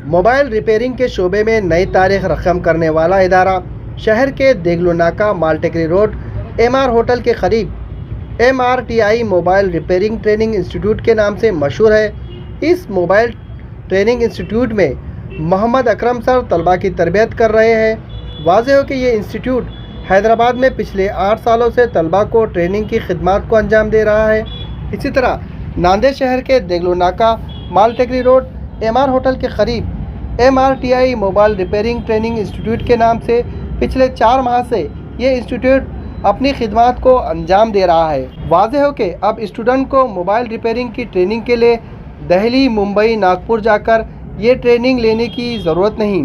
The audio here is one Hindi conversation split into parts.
मोबाइल रिपेयरिंग के शोबे में नई तारीख रकम करने वाला इदारा शहर के देगलू नाका मालटेकरी रोड MR होटल के करीब MRTI mobile repairing training institute के नाम से मशहूर है। इस मोबाइल ट्रेनिंग इंस्टीट्यूट में मोहम्मद अकरम सर तलबा की तरबियत कर रहे हैं। वाज़ेह हो कि ये इंस्टीट्यूट हैदराबाद में पिछले 8 सालों से तलबा को ट्रेनिंग की खिदमात को अंजाम दे रहा है। इसी तरह नांदेड़ शहर के देगलू नाका मालटेकरी रोड MR होटल के करीब MRTI mobile repairing training institute के नाम से पिछले 4 माह से ये इंस्टीट्यूट अपनी खिदमात को अंजाम दे रहा है। वाज़ेह हो कि अब स्टूडेंट को मोबाइल रिपेयरिंग की ट्रेनिंग के लिए दिल्ली, मुंबई, नागपुर जाकर ये ट्रेनिंग लेने की ज़रूरत नहीं,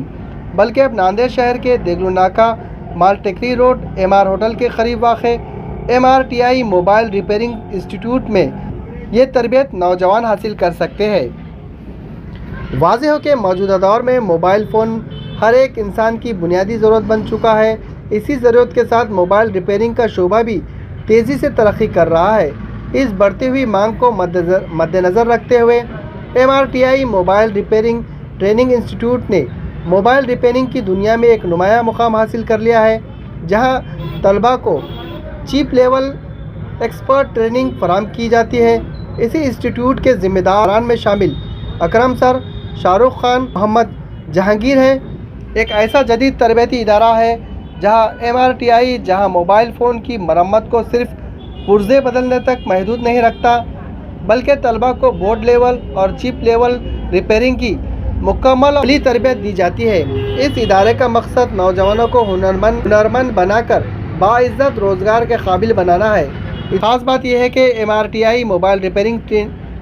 बल्कि अब नांदेड़ शहर के देगलू नाका मालटेकरी रोड MR होटल के करीब वाक़े MRTI मोबाइल रिपेयरिंग इंस्टीट्यूट में ये तरबियत नौजवान हासिल कर सकते हैं। वाज़ेह हो कि मौजूदा दौर में मोबाइल फ़ोन हर एक इंसान की बुनियादी ज़रूरत बन चुका है। इसी ज़रूरत के साथ मोबाइल रिपेयरिंग का शोबा भी तेज़ी से तरक्की कर रहा है। इस बढ़ती हुई मांग को मद्देनज़र रखते हुए MRTI mobile repairing training institute ने मोबाइल रिपेयरिंग की दुनिया में एक नुमाया मुकाम हासिल कर लिया है, जहां तलबा को चीप लेवल एक्सपर्ट ट्रेनिंग फराहम की जाती है। इसी इंस्टीट्यूट के ज़िम्मेदारान में शामिल अकरम सर, शाहरुख खान, मोहम्मद जहांगीर हैं। एक ऐसा जदीद तरबियती इदारा है जहां MRTI जहां मोबाइल फ़ोन की मरम्मत को सिर्फ पुर्ज़े बदलने तक महदूद नहीं रखता, बल्कि तलबा को बोर्ड लेवल और चिप लेवल रिपेयरिंग की मुकम्मल अमली तरबियत दी जाती है। इस इदारे का मकसद नौजवानों को हुनरमंद बनाकर बाइज़्ज़त रोज़गार के काबिल बनाना है। ख़ास बात यह है कि MRTI mobile repairing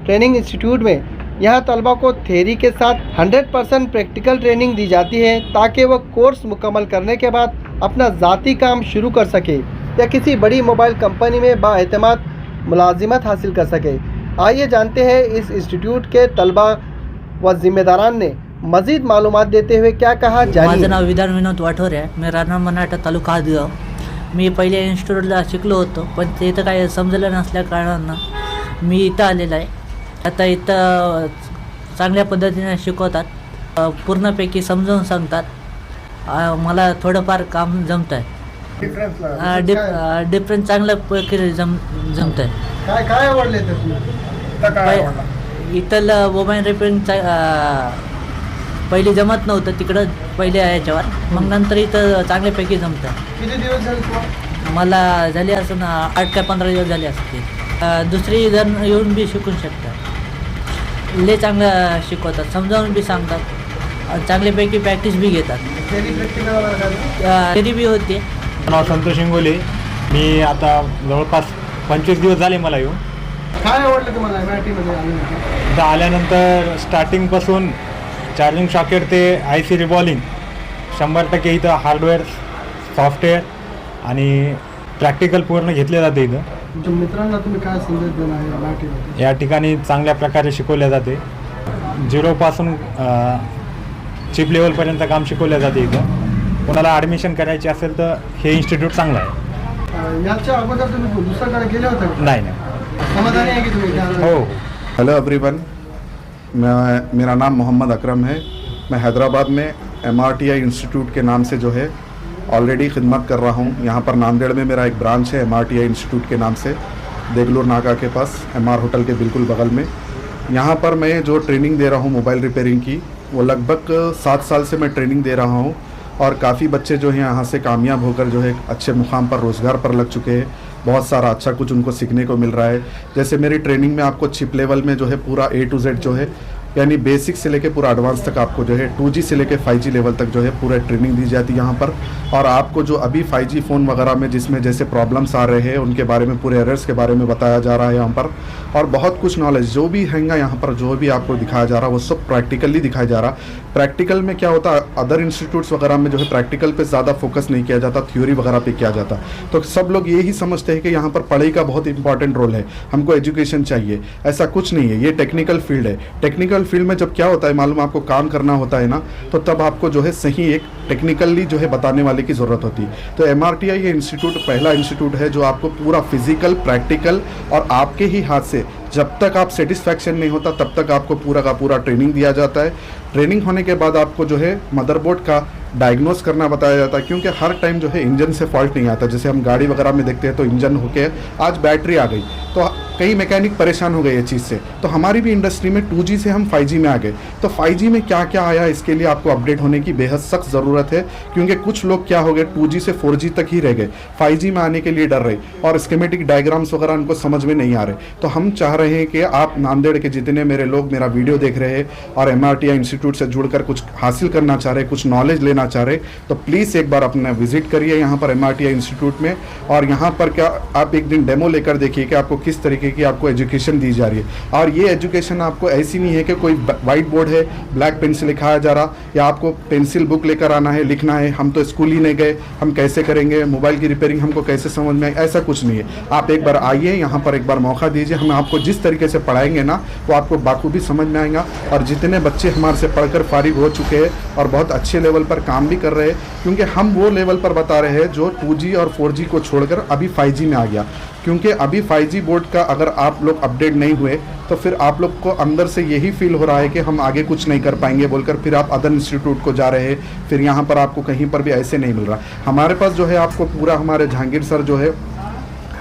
training institute में यहाँ तलबा को थ्योरी के साथ 100% प्रैक्टिकल ट्रेनिंग दी जाती है, ताकि वह कोर्स मुकम्मल करने के बाद अपना ज़ाती काम शुरू कर सके या किसी बड़ी मोबाइल कंपनी में बाएतमाद मुलाजिमत हासिल कर सके। आइए जानते हैं इस इंस्टीट्यूट के तलबा व जिम्मेदारान ने मज़ीद मालूमात देते हुए क्या कहा। माझं नाव विधान विनोद वाठोरे आहे। मी राहणार मनाठा तालुका हादगाव। मी पहिले इन्स्टिट्यूटला शिकलो होतो, पण ते इथं काय समजलं नसल्या कारणानं मी इथं आलेला आहे। आता इथं चांगल्या पद्धतीने शिकवतात, पूर्णपैकी समजावून सांगतात। मला थोडंफार काम जमतं आहे। डिफरन्स चांगल्या प्रकारे जमत आहे। काय आवडले इथलं मोबाईल रिपेअरिंग पहिले जमत नव्हतं तिकडं पहिले याच्यावर, मग नंतर इथं चांगल्यापैकी जमतं। किती दिवस झाले? मला झाले असं ना 8 का 15 दिवस झाले असते। दुसरी जण येऊन बी शिकू शकतात। लय चांगलं शिकवतात, समजावून बी सांगतात, चांगल्यापैकी प्रॅक्टिस बी घेतात। तरी बी होते। नाव संतोष इंगोले। मी आता जवळपास 25 दिवस झाले मला येऊन। काय आवडलं तुम्हाला MRTमध्ये आल्यानंतर? इथं आल्यानंतर स्टार्टिंगपासून चार्जिंग सॉकेट ते IC रिबॉलिंग 100% इथं हार्डवेअर, सॉफ्टवेअर आणि प्रॅक्टिकल पूर्ण घेतले जाते। इथं तुमच्या मित्रांना तुम्ही काय संदेश देणार आहे MRTमध्ये? या ठिकाणी चांगल्या प्रकारे शिकवले जाते। 0 पासून चिप लेवलपर्यंत काम शिकवले जाते। इथं कोणाला ॲडमिशन करायची असेल तर हे इन्स्टिट्यूट चांगलं आहे। याच्या अगोदर तुम्ही दुसऱ्याकडे गेले होते? नाही। समाधानी आहे की तुम्ही? हो। हेलो एवरीवन, मेरा नाम मोहम्मद अकरम है। मैं हैदराबाद में MRTI इंस्टीट्यूट के नाम से जो है ऑलरेडी खिदमत कर रहा हूँ। यहाँ पर नांदेड़ में मेरा एक ब्रांच है MRTI इंस्टीट्यूट के नाम से, देगलूर नाका के पास MR होटल के बिल्कुल बगल में। यहाँ पर मैं जो ट्रेनिंग दे रहा हूँ मोबाइल रिपेयरिंग की, वो लगभग 7 साल से मैं ट्रेनिंग दे रहा हूँ और काफ़ी बच्चे जो हैं यहाँ से कामयाब होकर जो है अच्छे मुकाम पर रोज़गार पर लग चुके हैं। बहुत सारा अच्छा कुछ उनको सीखने को मिल रहा है। जैसे मेरी ट्रेनिंग में आपको चिप लेवल में जो है पूरा A to Z जो है, यानी बेसिक से लेके पूरा एडवांस तक आपको जो है 2G से लेके 5G लेवल तक जो है पूरा ट्रेनिंग दी जाती है यहाँ पर। और आपको जो अभी 5G फ़ोन वगैरह में जिसमें जैसे प्रॉब्लम्स आ रहे हैं उनके बारे में, पूरे एरर्स के बारे में बताया जा रहा है यहाँ पर। और बहुत कुछ नॉलेज जो भी हैगा यहाँ पर, जो भी आपको दिखाया जा रहा है वो सब प्रैक्टिकली दिखाया जा रहा। प्रैक्टिकल में क्या होता है, अदर इंस्टीट्यूट्स वगैरह में जो है प्रैक्टिकल पे ज़्यादा फोकस नहीं किया जाता, थ्योरी वगैरह पे किया जाता। तो सब लोग यही समझते हैं कि यहाँ पर पढ़ाई का बहुत इंपॉर्टेंट रोल है, हमको एजुकेशन चाहिए। ऐसा कुछ नहीं है, ये टेक्निकल फील्ड है। टेक्निकल फील्ड में जब क्या होता है मालूम, आपको काम करना होता है ना, तो तब आपको जो है सही एक टेक्निकली जो है बताने वाले की ज़रूरत होती है। तो MRTI ये इंस्टीट्यूट पहला इंस्टीट्यूट है जो आपको पूरा फिजिकल, प्रैक्टिकल और आपके ही हाथ से जब तक आप सेटिस्फैक्शन नहीं होता तब तक आपको पूरा का पूरा ट्रेनिंग दिया जाता है। ट्रेनिंग होने के बाद आपको जो है मदरबोर्ड का डायग्नोस करना बताया जाता है, क्योंकि हर टाइम जो है इंजन से फॉल्ट नहीं आता। जैसे हम गाड़ी वगैरह में देखते हैं तो इंजन होके आज बैटरी आ गई, तो कई मैकेनिक परेशान हो गए ये चीज़ से। तो हमारी भी इंडस्ट्री में 2G से हम 5G में आ गए। तो 5G में क्या क्या आया इसके लिए आपको अपडेट होने की बेहद सख्त ज़रूरत है, क्योंकि कुछ लोग क्या हो गए 2G से 4G तक ही रह गए, 5G में आने के लिए डर रहे और स्कीमेटिक डायग्राम्स वगैरह उनको समझ में नहीं आ रहे। तो हम चाह रहे हैं कि आप नांदेड़ के जितने मेरे लोग मेरा वीडियो देख रहे हैं और MRTI इंस्टीट्यूट से जुड़कर कुछ हासिल करना चाह रहे, कुछ नॉलेज लेना चाह रहे, तो प्लीज़ एक बार अपना विजिट करिए यहाँ पर MRTI इंस्टीट्यूट में। और यहाँ पर क्या आप एक दिन डेमो लेकर देखिए कि आपको किस तरीके की आपको एजुकेशन दी जा रही है। और ये एजुकेशन आपको ऐसी नहीं है कि कोई वाइट बोर्ड है, ब्लैक पेन से लिखाया जा रहा, या आपको पेंसिल बुक लेकर आना है, लिखना है, हम तो स्कूल ही नहीं गए, हम कैसे करेंगे, मोबाइल की रिपेयरिंग हमको कैसे समझ में आए, ऐसा कुछ नहीं है। आप एक बार आइए यहाँ पर, एक बार मौका दीजिए, हम आपको जिस तरीके से पढ़ाएंगे ना वो आपको बाखूबी समझ में आएगा। और जितने बच्चे हमारे से पढ़कर फारिग हो चुके हैं और बहुत अच्छे लेवल पर काम भी कर रहे हैं, क्योंकि हम वो लेवल पर बता रहे हैं जो 2G और 4G को छोड़कर अभी 5G में आ गया। क्योंकि अभी 5G बोर्ड का अगर आप लोग अपडेट नहीं हुए तो फिर आप लोग को अंदर से यही फील हो रहा है कि हम आगे कुछ नहीं कर पाएंगे बोलकर फिर आप अदर इंस्टीट्यूट को जा रहे हैं, फिर यहाँ पर आपको कहीं पर भी ऐसे नहीं मिल रहा। हमारे पास जो है आपको पूरा, हमारे जहांगीर सर जो है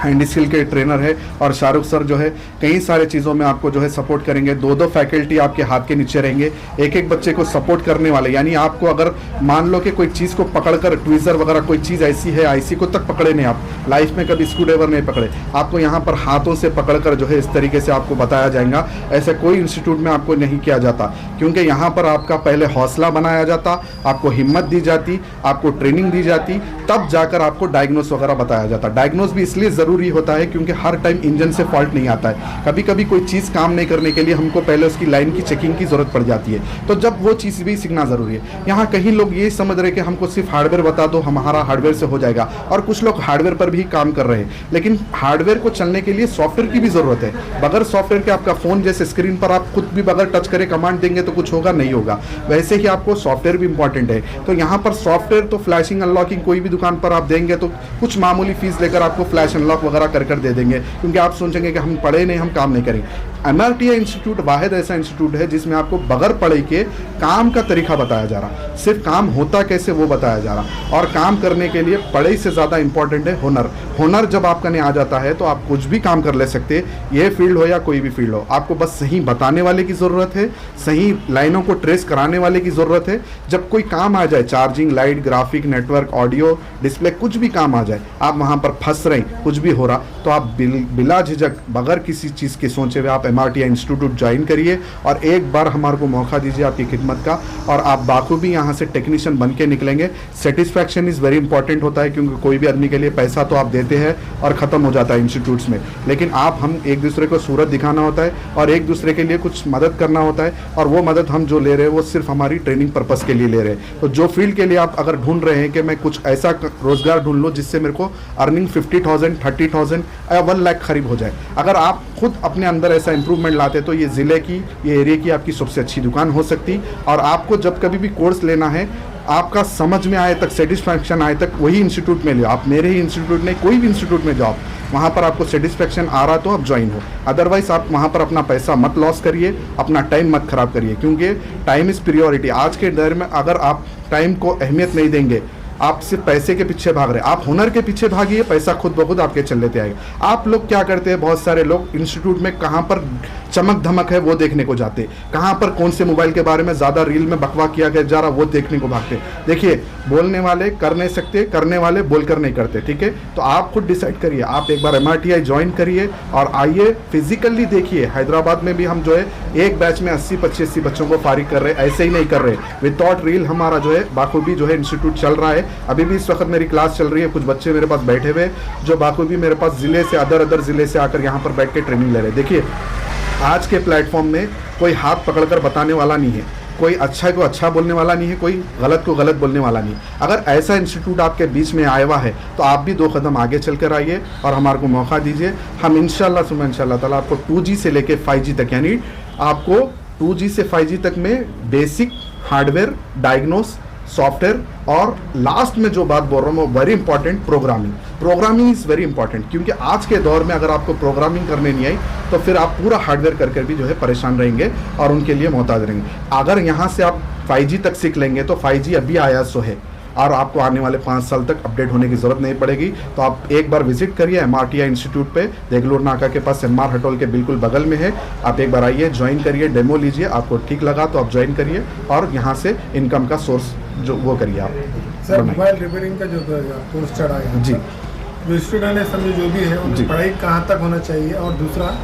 हैंड स्किल के ट्रेनर है और शाहरुख सर जो है कई सारे चीज़ों में आपको जो है सपोर्ट करेंगे। 2 फैकल्टी आपके हाथ के नीचे रहेंगे, एक बच्चे को सपोर्ट करने वाले। यानी आपको अगर मान लो कि कोई चीज़ को पकड़कर ट्विज़र वगैरह कोई चीज़ ऐसी है, IC को तक पकड़े नहीं, आप लाइफ में कभी स्क्रू ड्राइवर नहीं पकड़े, आपको यहाँ पर हाथों से पकड़कर जो है इस तरीके से आपको बताया जाएगा। ऐसा कोई इंस्टीट्यूट में आपको नहीं किया जाता, क्योंकि यहाँ पर आपका पहले हौसला बनाया जाता, आपको हिम्मत दी जाती, आपको ट्रेनिंग दी जाती, तब जाकर आपको डायग्नोस वगैरह बताया जाता। डायग्नोस भी इसलिए ज़रूरी होता है क्योंकि हर टाइम इंजन से फॉल्ट नहीं आता है। कभी कभी कोई चीज़ काम नहीं करने के लिए हमको पहले उसकी लाइन की चेकिंग की ज़रूरत पड़ जाती है, तो जब वो चीज़ भी सीखना ज़रूरी है। यहाँ कहीं लोग ये समझ रहे कि हमको सिर्फ हार्डवेयर बता दो, हमारा हार्डवेयर से हो जाएगा, और कुछ लोग हार्डवेयर पर भी काम कर रहे हैं, लेकिन हार्डवेयर को चलने के लिए सॉफ्टवेयर की भी ज़रूरत है। बगैर सॉफ्टवेयर के आपका फ़ोन जैसे स्क्रीन पर आप खुद भी बगैर टच करे कमांड देंगे तो कुछ होगा नहीं होगा, वैसे ही आपको सॉफ्टवेयर भी इंपॉर्टेंट है। तो यहाँ पर सॉफ्टवेयर तो फ्लैशिंग अनलॉकिंग कोई भी दुकान पर आप देंगे तो कुछ मामूली फीस लेकर आपको फ्लैश अनलॉक वगैरह कर दे देंगे, क्योंकि आप सोचेंगे कि हम पढ़े नहीं, हम काम नहीं करेंगे। MRTI इंस्टीट्यूट वाहिद ऐसा इंस्टीट्यूट है जिसमें आपको बगैर पढ़ाई के काम का तरीका बताया जा रहा, सिर्फ काम होता कैसे वो बताया जा रहा। और काम करने के लिए पढ़ाई से ज़्यादा इंपॉर्टेंट है हुनर। हुनर जब आपका नहीं आ जाता है तो आप कुछ भी काम कर ले सकते, ये फील्ड हो या कोई भी फील्ड हो। आपको बस सही बताने वाले की ज़रूरत है, सही लाइनों को ट्रेस कराने वाले की ज़रूरत है। जब कोई काम आ जाए, charging, light, graphic, network, audio, display, कुछ भी काम आ जाए, आप वहाँ पर फंस रहे, कुछ भी हो रहा, तो आप बिला झिझक बगैर किसी चीज़ के सोचे हुए आप MRTI इंस्टीट्यूट ज्वाइन करिए और एक बार हमारे को मौका दीजिए आपकी खिदमत का, और आप बाखूबी यहाँ से टेक्नीशियन बन के निकलेंगे। सेटिस्फैक्शन इज़ वेरी इंपॉर्टेंट होता है, क्योंकि कोई भी आदमी के लिए पैसा तो आप देते हैं और ख़त्म हो जाता है इंस्टीट्यूट्स में, लेकिन हम एक दूसरे को सूरत दिखाना होता है और एक दूसरे के लिए कुछ मदद करना होता है, और वो मदद हम जो ले रहे हैं वो सिर्फ हमारी ट्रेनिंग पर्पज़ के लिए ले रहे हैं। तो जो फील्ड के लिए आप अगर ढूंढ रहे हैं कि मैं कुछ ऐसा रोज़गार ढूंढ लूँ जिससे मेरे को अर्निंग 50,000, 30,000 या 1 लाख करीब हो जाए, अगर आप खुद अपने अंदर ऐसा इंप्रूवमेंट लाते तो ये ज़िले की, ये एरिया की आपकी सबसे अच्छी दुकान हो सकती। और आपको जब कभी भी कोर्स लेना है, आपका समझ में आए तक, सेटिस्फैक्शन आए तक, वही इंस्टीट्यूट में लो। आप मेरे ही इंस्टीट्यूट में, कोई भी इंस्टीट्यूट में जाओ, वहाँ पर आपको सेटिस्फैक्शन आ रहा तो आप ज्वाइन हो, अदरवाइज आप वहाँ पर अपना पैसा मत लॉस करिए, अपना टाइम मत खराब करिए, क्योंकि टाइम इज़ प्रियोरिटी। आज के दौर में अगर आप टाइम को अहमियत नहीं देंगे, आप सिर्फ पैसे के पीछे भाग रहे, आप हुनर के पीछे भागिए, पैसा खुद ब खुद आपके चल लेते आएगा। आप लोग क्या करते हैं, बहुत सारे लोग इंस्टीट्यूट में कहाँ पर चमक धमक है वो देखने को जाते, कहाँ पर कौन से मोबाइल के बारे में ज़्यादा रील में बकवा किया गया जा रहा वो देखने को भागते। देखिए, बोलने वाले कर नहीं सकते, करने वाले बोलकर नहीं करते, ठीक है। तो आप खुद डिसाइड करिए, आप एक बार MRTI ज्वाइन करिए और आइए, फिजिकली देखिए। हैदराबाद में भी हम जो है एक बैच में 80-85 बच्चों को फारिग कर रहे हैं, ऐसे ही नहीं कर रहे, विदाउट रील हमारा जो है बाखूबी जो है इंस्टीट्यूट चल रहा है। अभी भी इस वक्त मेरी क्लास चल रही है, कुछ बच्चे मेरे पास बैठे हुए जो बाखूबी मेरे पास ज़िले से, अदर ज़िले से आकर यहाँ पर बैठ के ट्रेनिंग ले रहे हैं। देखिए, आज के प्लेटफॉर्म में कोई हाथ पकड़कर बताने वाला नहीं है, कोई अच्छा को अच्छा बोलने वाला नहीं है, कोई गलत को गलत बोलने वाला नहीं। अगर ऐसा इंस्टीट्यूट आपके बीच में आया हुआ है तो आप भी 2 कदम आगे चल कर आइए और हमारे को मौका दीजिए। हम इंशाल्लाह सुबह इंशाल्लाह ताला आपको 2G से लेके 5G तक, यानी आपको 2G से 5G तक में बेसिक हार्डवेयर, डायग्नोस, सॉफ्टवेयर, और लास्ट में जो बात बोल रहा हूँ very important, programming is very important, क्योंकि आज के दौर में अगर आपको प्रोग्रामिंग करने नहीं आई तो फिर आप पूरा हार्डवेयर करके भी जो है परेशान रहेंगे और उनके लिए मोहताज रहेंगे। अगर यहाँ से आप 5G तक सीख लेंगे तो 5G अभी आया सो है और आपको आने वाले 5 साल तक अपडेट होने की ज़रूरत नहीं पड़ेगी। तो आप एक बार विजिट करिए MRTI इंस्टीट्यूट पे, देगलूर नाका के पास MR हटोल के बिल्कुल बगल में है। आप एक बार आइए, ज्वाइन करिए, डेमो लीजिए, आपको ठीक लगा तो आप ज्वाइन करिए और यहाँ से इनकम का सोर्स जो वो करिए आप। सर, मोबाइल रिपेयरिंग का जो कोर्स चढ़ा है जी, जो स्टूडेंट है समझो जो भी है जी। उनकी पढ़ाई कहाँ तक होना चाहिए, और दूसरा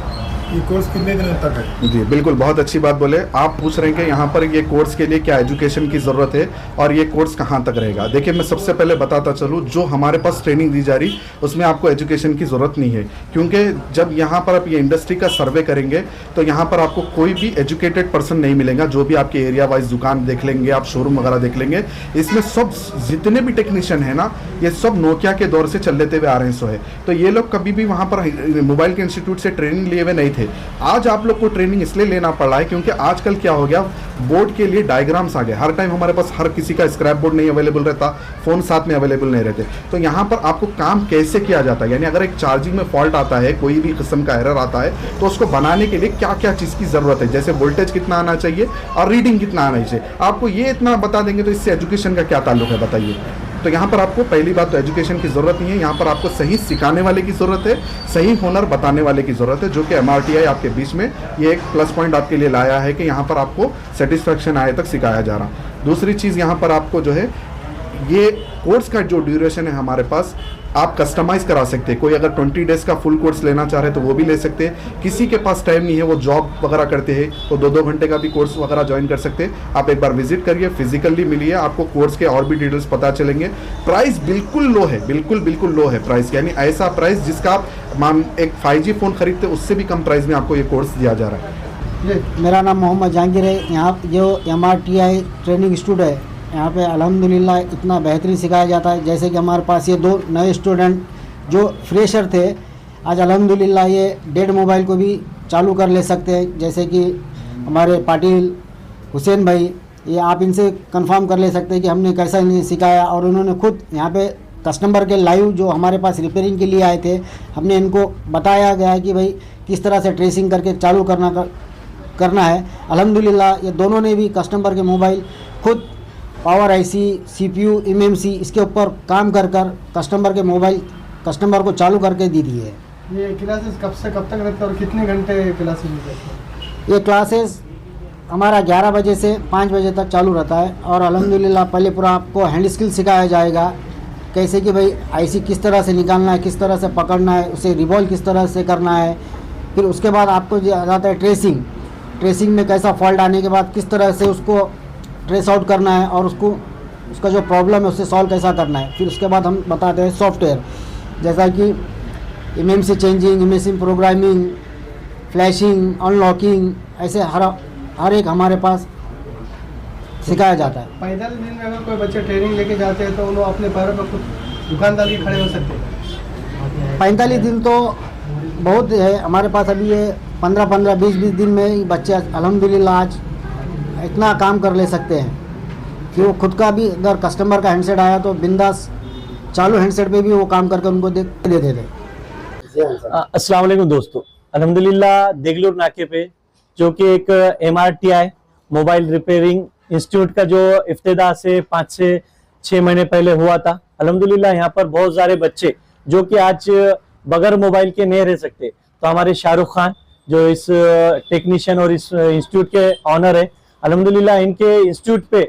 ये कोर्स कितने दिनों तक है? जी बिल्कुल, बहुत अच्छी बात बोले आप। पूछ रहे हैं कि यहाँ पर ये कोर्स के लिए क्या एजुकेशन की ज़रूरत है और ये कोर्स कहाँ तक रहेगा। देखिए, मैं सबसे पहले बताता चलूँ, जो हमारे पास ट्रेनिंग दी जा रही उसमें आपको एजुकेशन की ज़रूरत नहीं है, क्योंकि जब यहाँ पर आप ये इंडस्ट्री का सर्वे करेंगे तो यहाँ पर आपको कोई भी एजुकेटेड पर्सन नहीं मिलेगा। जो भी आपके एरिया वाइज दुकान देख लेंगे, आप शोरूम वगैरह देख लेंगे, इसमें सब जितने भी टेक्नीशियन है ना, ये सब नोकिया के दौर से चल लेते हुए आ रहे हैं। सो है तो ये लोग कभी भी वहाँ पर मोबाइल के इंस्टीट्यूट से ट्रेनिंग लिए हुए नहीं थे। आज आप लोग को ट्रेनिंग इसलिए लेना पड़ रहा है क्योंकि आजकल क्या हो गया, बोर्ड के लिए डायग्राम्स आ गए। हर टाइम हमारे पास हर किसी का स्क्रैप बोर्ड नहीं अवेलेबल रहता, फ़ोन साथ में अवेलेबल नहीं रहते। तो यहाँ पर आपको काम कैसे किया जाता है, यानी अगर एक चार्जिंग में फॉल्ट आता है, कोई भी किस्म का एरर आता है, तो उसको बनाने के लिए क्या क्या चीज़ की ज़रूरत है, जैसे वोल्टेज कितना आना चाहिए और रीडिंग कितना आना चाहिए, आपको ये इतना बता देंगे तो इससे एजुकेशन का क्या ताल्लुक है बताइए। तो यहाँ पर आपको पहली बात तो एजुकेशन की ज़रूरत नहीं है, यहाँ पर आपको सही सिखाने वाले की ज़रूरत है, सही हुनर बताने वाले की ज़रूरत है, जो कि MRTI आपके बीच में ये एक प्लस पॉइंट आपके लिए लाया है कि यहाँ पर आपको सेटिस्फैक्शन आए तक सिखाया जा रहा। दूसरी चीज़ यहाँ पर आपको जो है, ये कोर्स का जो ड्यूरेशन है हमारे पास, आप कस्टमाइज़ करा सकते हैं। कोई अगर 20 डेज़ का फुल कोर्स लेना चाह रहे तो वो भी ले सकते हैं। किसी के पास टाइम नहीं है, वो जॉब वगैरह करते हैं, तो 2-2 घंटे का भी कोर्स वगैरह ज्वाइन कर सकते हैं। आप एक बार विजिट करिए, फिजिकली मिलिए, आपको कोर्स के और भी डिटेल्स पता चलेंगे। प्राइस बिल्कुल लो है, बिल्कुल लो है प्राइस, यानी ऐसा प्राइस जिसका आप मान एक 5G फ़ोन खरीदते उससे भी कम प्राइस में आपको ये कोर्स दिया जा रहा है। मेरा नाम मोहम्मद जहांगीर है। यहाँ जो MRTI ट्रेनिंग इंस्टीट्यूट है, यहाँ पे अल्हम्दुलिल्लाह इतना बेहतरीन सिखाया जाता है। जैसे कि हमारे पास ये 2 नए स्टूडेंट जो फ्रेशर थे, आज अल्हम्दुलिल्लाह ये डेड मोबाइल को भी चालू कर ले सकते हैं। जैसे कि हमारे पाटिल हुसैन भाई, ये आप इनसे कंफर्म कर ले सकते हैं कि हमने कैसा इन्हें सिखाया, और उन्होंने खुद यहाँ पे कस्टमर के लाइव जो हमारे पास रिपेयरिंग के लिए आए थे, हमने इनको बताया गया है कि भाई किस तरह से ट्रेसिंग करके चालू करना है। अल्हम्दुलिल्लाह ये दोनों ने भी कस्टमर के मोबाइल खुद पावर IC, CPU, MMC इसके ऊपर काम कर कस्टमर के मोबाइल कस्टमर को चालू करके दी है। ये क्लासेस कब से कब तक रहते हैं और कितने घंटे क्लासेस होते हैं? ये क्लासेस हमारा 11 बजे से 5 बजे तक चालू रहता है, और अल्हम्दुलिल्लाह पहले पूरा आपको हैंड स्किल सिखाया जाएगा, कैसे कि भाई IC किस तरह से निकालना है, किस तरह से पकड़ना है, उसे रिवॉल्व किस तरह से करना है। फिर उसके बाद आपको आता है ट्रेसिंग में कैसा फॉल्ट आने के बाद किस तरह से उसको ट्रेस आउट करना है, और उसका जो प्रॉब्लम है उससे सॉल्व कैसा करना है। फिर उसके बाद हम बताते हैं सॉफ्टवेयर, जैसा कि MMC changing, MMC programming, flashing, unlocking, ऐसे हर एक हमारे पास सिखाया जाता है। 45 दिन में अगर कोई बच्चे ट्रेनिंग लेके जाते हैं तो वो लोग अपने पैरों पर खुद दुकानदारी खड़े हो सकते हैं? 45 दिन तो बहुत है हमारे पास। अभी ये 15-15, 20-20 दिन में ही बच्चे अल्हम्दुलिल्लाह आज इतना काम कर ले सकते हैं कि वो खुद का भी, अगर कस्टमर का हैंडसेट आया तो बिंदास चालू हैंडसेट पे भी वो काम करके उनको दे देते थे। अस्सलाम वालेकुम दोस्तों, अल्हम्दुलिल्लाह देगलूर नाके पे जो कि एक MRTI मोबाइल रिपेयरिंग इंस्टीट्यूट का जो इफ्तिदा से 5 से 6 महीने पहले हुआ था, अल्हम्दुलिल्लाह यहाँ पर बहुत सारे बच्चे जो कि आज बगैर मोबाइल के नहीं रह सकते। तो हमारे शाहरुख खान जो इस टेक्नीशियन और इस इंस्टीट्यूट के ऑनर है, अल्हम्दुलिल्लाह इनके इंस्टीट्यूट पे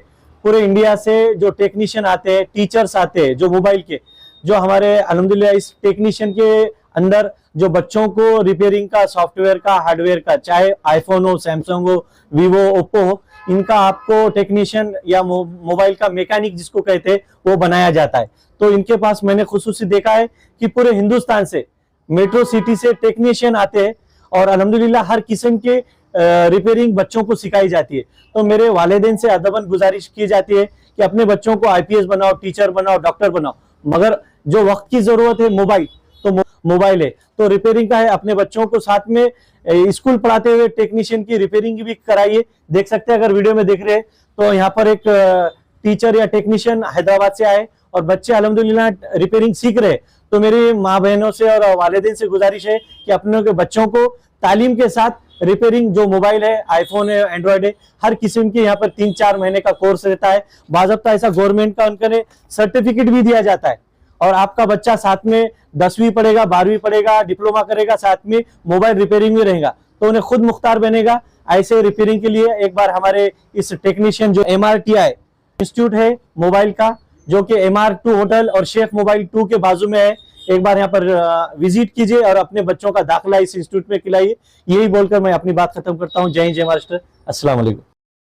पूरे इंडिया से जो टेक्नीशियन आते हैं, टीचर्स आते हैं जो मोबाइल के, जो हमारे अल्हम्दुलिल्लाह इस टेक्नीशियन के अंदर जो बच्चों को रिपेयरिंग का, सॉफ्टवेयर का, हार्डवेयर का, चाहे आईफोन हो, सैमसंग हो, वीवो, ओप्पो हो, इनका आपको टेक्नीशियन या मोबाइल का मैकेनिक जिसको कहते हैं वो बनाया जाता है। तो इनके पास मैंने खुसूसी देखा है कि पूरे हिंदुस्तान से, मेट्रो सिटी से टेक्नीशियन आते हैं और अल्हम्दुलिल्लाह हर किस्म के रिपेयरिंग बच्चों को सिखाई जाती है। तो मेरे वालिदैन से अदबन गुजारिश की जाती है कि अपने बच्चों को IPS बनाओ, टीचर बनाओ, डॉक्टर बनाओ, मगर जो वक्त की जरूरत है मोबाइल, तो मोबाइल है तो रिपेयरिंग का है। अपने बच्चों को साथ में स्कूल पढ़ाते हुए टेक्नीशियन की रिपेयरिंग भी कराइए। देख सकते हैं, अगर वीडियो में देख रहे हैं तो यहाँ पर एक टीचर या टेक्नीशियन हैदराबाद से आए और बच्चे अल्हम्दुलिल्लाह रिपेयरिंग सीख रहे, तो मेरी माँ बहनों से और वालिदैन से गुजारिश है कि अपने के बच्चों को तालीम के साथ रिपेयरिंग, जो मोबाइल है, आईफोन है, एंड्रॉयड है, हर किस्म के यहाँ पर 3-4 महीने का कोर्स रहता है। बाज़ाब्ता ऐसा गवर्नमेंट का उनके सर्टिफिकेट भी दिया जाता है। और आपका बच्चा साथ में 10वीं पढ़ेगा, 12वीं पढ़ेगा, डिप्लोमा करेगा, साथ में मोबाइल रिपेयरिंग में रहेगा, तो उन्हें खुद मुख्तार बनेगा। ऐसे रिपेयरिंग के लिए एक बार हमारे इस टेक्नीशियन जो MRTI इंस्टीट्यूट है मोबाइल का, जो कि MR2 होटल और शेख मोबाइल 2 के बाजू में है, एक बार यहाँ पर विजिट कीजिए और अपने बच्चों का दाखिला इस इंस्टीट्यूट में खिलाइए। यही बोलकर मैं अपनी बात खत्म करता हूँ। जय हिंद, जय महाराष्ट्र, अस्सलाम वालेकुम।